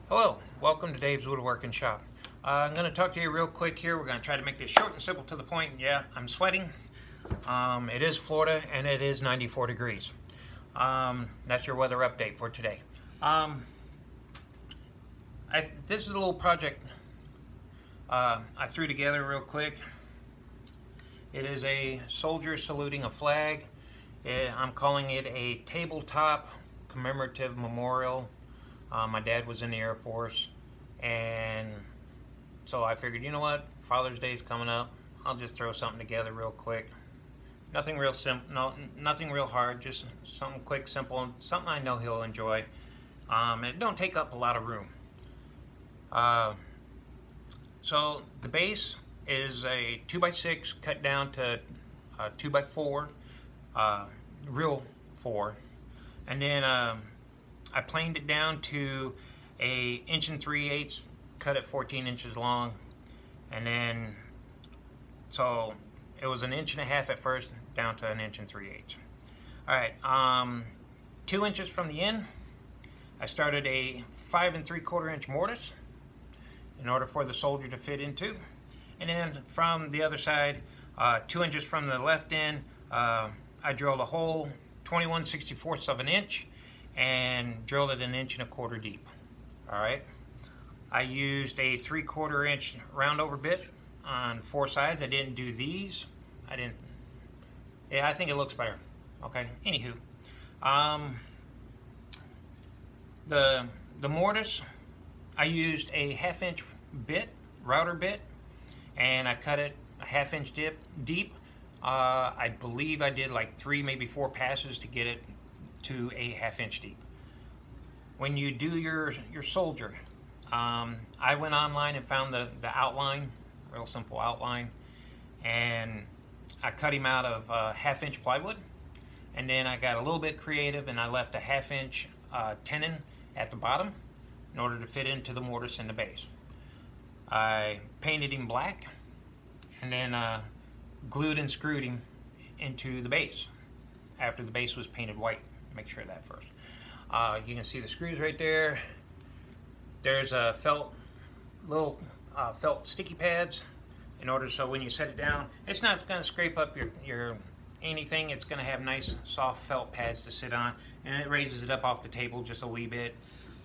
Hello, welcome to Dave's Woodworking Shop. I'm going to talk to you real quick here. We're going to try to make this short and simple to the point. Yeah, I'm sweating. It is Florida and it is 94 degrees. That's your weather update for today. This is a little project I threw together real quick. It is a soldier saluting a flag. I'm calling it a tabletop commemorative memorial. My dad was in the Air Force, and so I figured, you know what, Father's Day is coming up. I'll just throw something together real quick. Nothing real simple, nothing real hard. Just something quick, simple, something I know he'll enjoy. And it don't take up a lot of room. So the base is a 2x6 cut down to 2x4, real 4, and then I planed it down to a 1 3/8, cut it 14 inches long, and then so it was 1.5 inches at first, down to 1 3/8. All right, 2 inches from the end, I started a 5 3/4 inch mortise in order for the soldier to fit into, and then from the other side, 2 inches from the left end, I drilled a hole 21/64 of an inch and drilled it 1.25 inches deep. All right, I used a 3/4 inch round over bit on 4 sides. I didn't do these. I think it looks better. Okay, anywho, the mortise, I used a 1/2 inch bit, router bit, and I cut it a 1/2 inch deep. I believe I did like 3, maybe 4 passes to get it to a 1/2 inch deep. When you do your soldier, I went online and found the outline, real simple outline, and I cut him out of 1/2 inch plywood, and then I got a little bit creative and I left a 1/2 inch tenon at the bottom in order to fit into the mortise and the base. I painted him black and then glued and screwed him into the base after the base was painted white. Make sure of that first. You can see the screws right there. There's a little felt sticky pads in order so when you set it down, it's not going to scrape up your anything. It's going to have nice soft felt pads to sit on, and it raises it up off the table just a wee bit.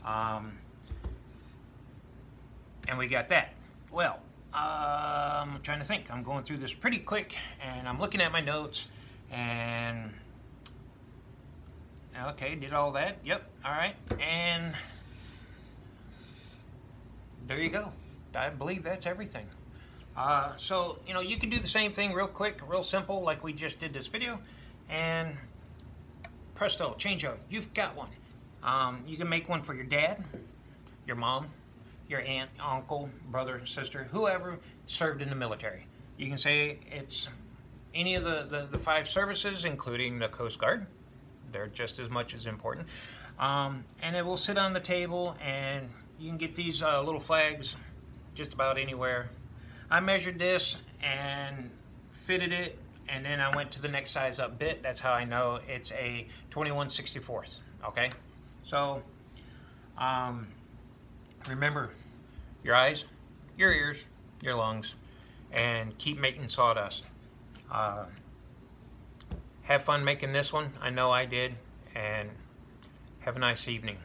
And we got that. Well, I'm trying to think. I'm going through this pretty quick, and I'm looking at my notes, and okay, did all that. Yep, all right, and there you go. I believe that's everything. So, you know, you can do the same thing real quick, real simple, like we just did this video, and presto, changeo, you've got one. You can make one for your dad, your mom, your aunt, uncle, brother, sister, whoever served in the military. You can say it's any of the 5 services, including the Coast Guard. They're just as much as important. And it will sit on the table, and you can get these little flags just about anywhere. I measured this and fitted it, and then I went to the next size up bit. That's how I know it's a 21/64. Okay, so remember your eyes, your ears, your lungs, and keep making sawdust. Have fun making this one. I know I did, and have a nice evening.